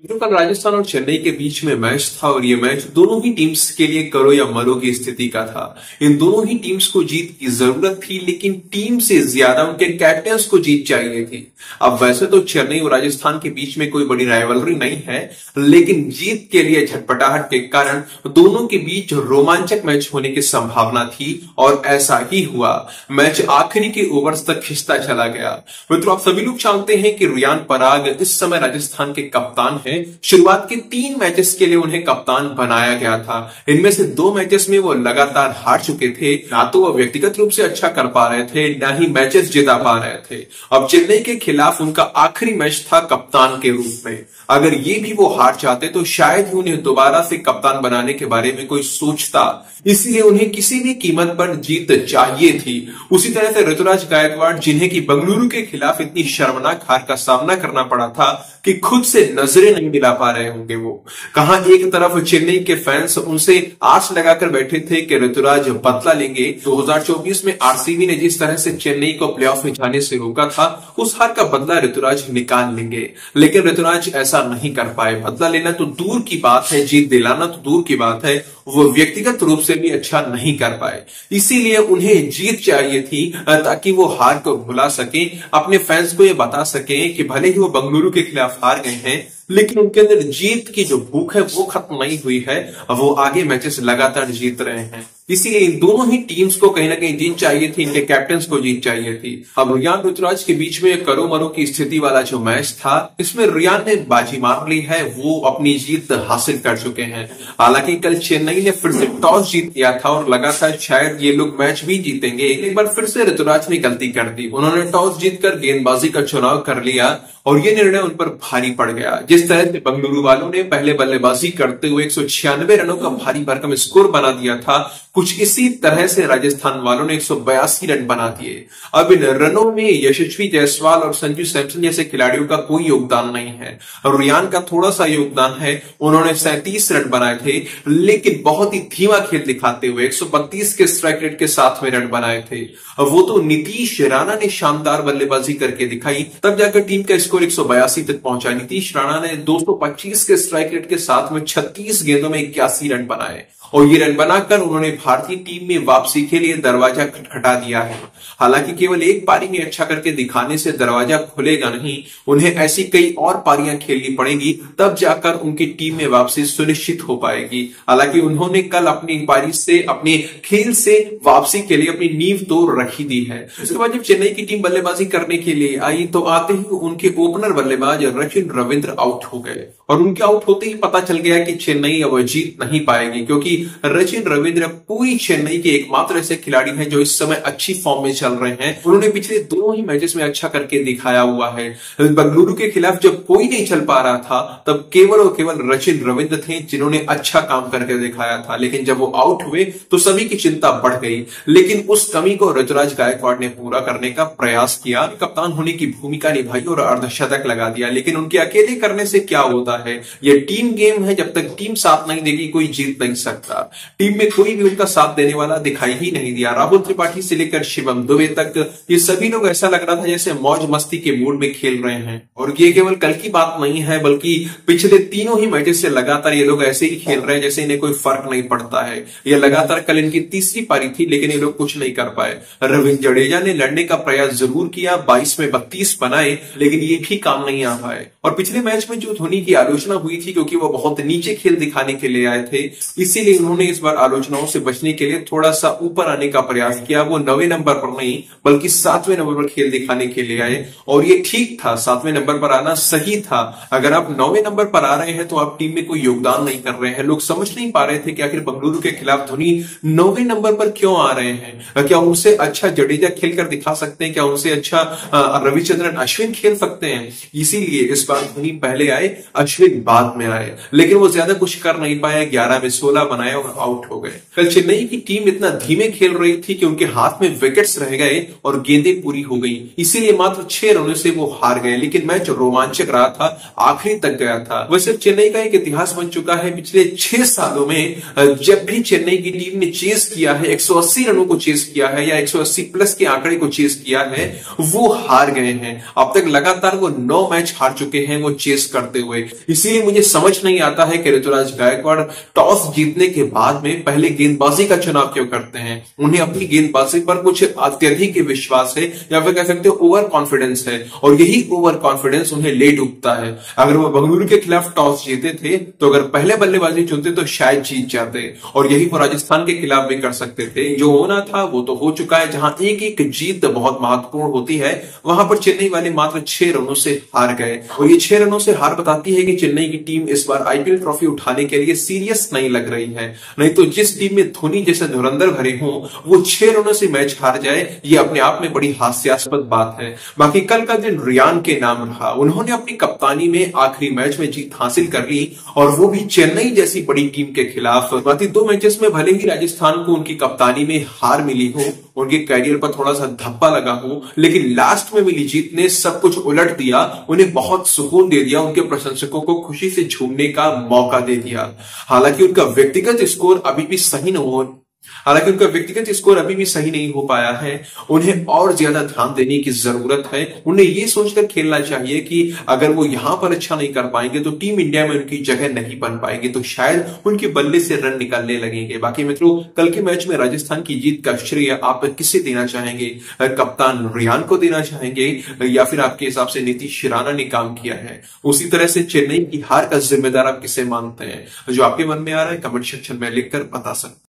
जो कल राजस्थान और चेन्नई के बीच में मैच था और ये मैच दोनों ही टीम्स के लिए करो या मरो की स्थिति का था। इन दोनों ही टीम्स को जीत की जरूरत थी, लेकिन टीम से ज्यादा उनके कैप्टन्स को जीत चाहिए थी। अब वैसे तो चेन्नई और राजस्थान के बीच में कोई बड़ी राइवलरी नहीं है, लेकिन जीत के लिए झटपटाहट के कारण दोनों के बीच रोमांचक मैच होने की संभावना थी और ऐसा ही हुआ। मैच आखिरी के ओवर्स तक खिंचता चला गया। मित्रों, आप सभी लोग जानते हैं कि रियान पराग इस समय राजस्थान के कप्तान हैं। शुरुआत के 3 मैचेस के लिए उन्हें कप्तान बनाया गया था। इनमें से 2 मैचेस में वो लगातार हार चुके थे। ना तो वो व्यक्तिगत रूप से अच्छा कर पा रहे थे, ना ही मैचेस जिता पा रहे थे। अब चेन्नई के खिलाफ उनका आखिरी मैच था कप्तान के रूप में। अगर ये भी वो हार जाते तो शायद ही उन्हें दोबारा से कप्तान बनाने के बारे में कोई सोचता। इसलिए उन्हें किसी भी कीमत पर जीत चाहिए थी। उसी तरह से ऋतुराज गायकवाड़, जिन्हें की बेंगलुरु के खिलाफ इतनी शर्मनाक हार का सामना करना पड़ा था कि खुद से नजरें नहीं मिला पा रहे होंगे। वो कहां एक तरफ चेन्नई के फैंस उनसे आस लगाकर बैठे थे कि ऋतुराज बदला लेंगे। 2024 में आरसीबी ने जिस तरह से चेन्नई को प्लेऑफ में जाने से रोका था, उस हार का बदला ऋतुराज निकाल लेंगे। लेकिन ऋतुराज ऐसा नहीं कर पाए। बदला लेना तो दूर की बात है, जीत दिलाना तो दूर की बात है, वो व्यक्तिगत रूप से भी अच्छा नहीं कर पाए। इसीलिए उन्हें जीत चाहिए थी ताकि वो हार को भुला सके, अपने फैंस को ये बता सके कि भले ही वो बेंगलुरु के खिलाफ हार गए हैं, लेकिन उनके अंदर जीत की जो भूख है वो खत्म नहीं हुई है। वो आगे मैचेस लगातार जीत रहे हैं। इसीलिए इन दोनों ही टीम्स को कहीं ना कहीं जीत चाहिए थी, इनके कैप्टन्स को जीत चाहिए थी। अब रियान ऋतुराज के बीच में करो मरो की स्थिति वाला जो मैच था, इसमें रियान ने बाजी मार ली है। वो अपनी जीत हासिल कर चुके हैं। हालांकि कल चेन्नई ने फिर से टॉस जीत लिया था और लगा था शायद ये लोग मैच भी जीतेंगे। एक बार फिर से ऋतुराज ने गलती कर दी। उन्होंने टॉस जीतकर गेंदबाजी का चुनाव कर लिया और ये निर्णय उन पर भारी पड़ गया। जिस तरह से बेंगलुरु वालों ने पहले बल्लेबाजी करते हुए 196 रनों का भारी भरकम स्कोर बना दिया था, कुछ इसी तरह से राजस्थान वालों ने 182 रन बना दिए। अब इन रनों में यशस्वी जायसवाल और संजू सैमसन जैसे खिलाड़ियों का कोई योगदान नहीं है। और रियान का थोड़ा सा योगदान है। उन्होंने 37 रन बनाए थे, लेकिन बहुत ही धीमा खेल दिखाते हुए 132 के स्ट्राइक रेट के साथ में रन बनाए थे। वो तो नीतीश राणा ने शानदार बल्लेबाजी करके दिखाई, तब जाकर टीम का स्कोर 182 तक पहुंचा। नीतीश राणा ने 225 के स्ट्राइक रेट के साथ में 36 गेंदों में 81 रन बनाए और ये रन बनाकर उन्होंने भारतीय टीम में वापसी के लिए दरवाजा खटखटा दिया है। हालांकि केवल एक पारी में अच्छा करके दिखाने से दरवाजा खुलेगा नहीं, उन्हें ऐसी कई और पारियां खेलनी पड़ेगी, तब जाकर उनकी टीम में वापसी सुनिश्चित हो पाएगी। हालांकि उन्होंने कल अपनी पारी से, अपने खेल से वापसी के लिए अपनी नींव तो रखी दी है। उसके बाद जब चेन्नई की टीम बल्लेबाजी करने के लिए आई तो आते ही उनके ओपनर बल्लेबाज रचिन रविंद्र आउट हो गए और उनके आउट होते ही पता चल गया कि चेन्नई अब जीत नहीं पाएगी, क्योंकि रचिन रविंद्र पूरी चेन्नई के एकमात्र ऐसे खिलाड़ी हैं जो इस समय अच्छी फॉर्म में चल रहे हैं। उन्होंने पिछले दोनों ही मैचेस में अच्छा करके दिखाया हुआ है। बेंगलुरु के खिलाफ जब कोई नहीं चल पा रहा था, तब केवल और केवल रचिन रविंद्र थे जिन्होंने अच्छा काम करके दिखाया था। लेकिन जब वो आउट हुए तो सभी की चिंता बढ़ गई। लेकिन उस कमी को ऋतुराज गायकवाड़ ने पूरा करने का प्रयास किया, कप्तान होने की भूमिका निभाई और अर्धशतक लगा दिया। लेकिन उनके अकेले करने से क्या होता है, यह टीम गेम है। जब तक टीम साथ नहीं देगी कोई जीत नहीं सकता। टीम में कोई भी उनका साथ देने वाला दिखाई ही नहीं दिया। राहुल त्रिपाठी से लेकर शिवम दुबे तक ये सभी लोग ऐसा लग रहा था जैसे मौज मस्ती के मूड में खेल रहे हैं। और ये केवल कल की बात नहीं है, बल्कि पिछले तीनों ही मैचेस से लगातार ये लोग ऐसे ही खेल रहे हैं जैसे इन्हें कोई फर्क नहीं पड़ता है। ये लगातार कल इनकी तीसरी पारी थी, लेकिन ये लोग कुछ नहीं कर पाए। रविंद्र जडेजा ने लड़ने का प्रयास जरूर किया, 22 में 32 बनाए, लेकिन ये भी काम नहीं आ पाए। और पिछले मैच में जो धोनी की आलोचना हुई थी, क्योंकि वो बहुत नीचे खेल दिखाने के लिए आए थे, इसीलिए उन्होंने इस बार आलोचनाओं से बचने के लिए थोड़ा सा ऊपर आने का प्रयास किया। वो 9वें नंबर पर नहीं बल्कि 7वें नंबर पर खेल दिखाने के लिए आए और ये ठीक था। 7वें नंबर पर आना सही था। अगर आप 9वें नंबर पर आ रहे हैं तो आप टीम में कोई योगदान नहीं कर रहे हैं। लोग समझ नहीं पा रहे थे कि आखिर बेंगलुरु के खिलाफ धोनी 9वें नंबर पर क्यों आ रहे हैं। क्या उनसे अच्छा जडेजा खेलकर दिखा सकते हैं? क्या उनसे अच्छा रविचंद्रन अश्विन खेल सकते हैं? इसीलिए इस बार धोनी पहले आए, अश्विन बाद में आए, लेकिन वो ज्यादा कुछ कर नहीं पाए। 11 में 16 बनाए और आउट हो गए। कल चेन्नई की टीम इतना धीमे खेल रही थी कि उनके हाथ में विकेट्स रह गए और गेंदें पूरी हो गई, इसीलिए मात्र 6 रनों से वो हार गए। लेकिन मैच रोमांचक रहा था, आखिरी तक गया था। वैसे चेन्नई का एक इतिहास बन चुका है, पिछले 6 सालों में जब भी चेन्नई की टीम ने चेस किया है, 180 रनों को चेस किया है या 180 प्लस के आंकड़े को चेस किया है, वो हार गए हैं। अब तक लगातार वो 9 मैच हार चुके हैं वो चेस करते हुए। इसीलिए मुझे समझ नहीं आता है कि ऋतुराज गायकवाड़ टॉस जीतने के बाद में पहले गेंदबाजी का चुनाव क्यों करते हैं। उन्हें अपनी गेंदबाजी पर कुछ अत्यधिक विश्वास है या फिर कह सकते हो ओवर कॉन्फिडेंस है, और यही ओवर कॉन्फिडेंस उन्हें ले डूबता है। अगर वो बेंगलुरु के खिलाफ टॉस जीते थे तो अगर पहले बल्लेबाजी चुनते तो शायद जीत जाते, और यही वो राजस्थान के खिलाफ भी कर सकते थे। जो होना था वो तो हो चुका है। जहां एक एक जीत बहुत महत्वपूर्ण होती है, वहां पर चेन्नई वाले मात्र 6 रनों से हार गए, और ये 6 रनों से हार बताती है कि चेन्नई की टीम इस बार आईपीएल ट्रॉफी उठाने के लिए सीरियस नहीं लग रही है। नहीं तो जिस टीम में धोनी जैसे धुरंधर भरे हों, वो 6 रनों से मैच हार जाए, ये अपने आप में बड़ी हास्यास्पद बात है। बाकी कल का दिन रियान के नाम रहा। उन्होंने अपनी कप्तानी में आखिरी मैच में जीत हासिल कर ली, और वो भी चेन्नई जैसी बड़ी टीम के खिलाफ। बाकी 2 मैचेस में भले ही राजस्थान को उनकी कप्तानी में हार मिली हो, उनके कैरियर पर थोड़ा सा धब्बा लगा हो, लेकिन लास्ट में मिली जीत ने सब कुछ उलट दिया, उन्हें बहुत सुकून दे दिया, उनके प्रशंसकों को खुशी से झूमने का मौका दे दिया। हालांकि उनका व्यक्तिगत स्कोर अभी भी सही नहीं हो पाया है। उन्हें और ज्यादा ध्यान देने की जरूरत है। उन्हें यह सोचकर खेलना चाहिए कि अगर वो यहां पर अच्छा नहीं कर पाएंगे तो टीम इंडिया में उनकी जगह नहीं बन पाएगी, तो शायद उनके बल्ले से रन निकलने लगेंगे। बाकी मित्रों, कल के मैच में राजस्थान की जीत का श्रेय आप किसे देना चाहेंगे? कप्तान रियान को देना चाहेंगे या फिर आपके हिसाब से नीतीश राणा ने काम किया है? उसी तरह से चेन्नई की हार का जिम्मेदार आप किसे मानते हैं? जो आपके मन में आ रहा है कमेंट सेक्शन में लिखकर बता सकते हैं।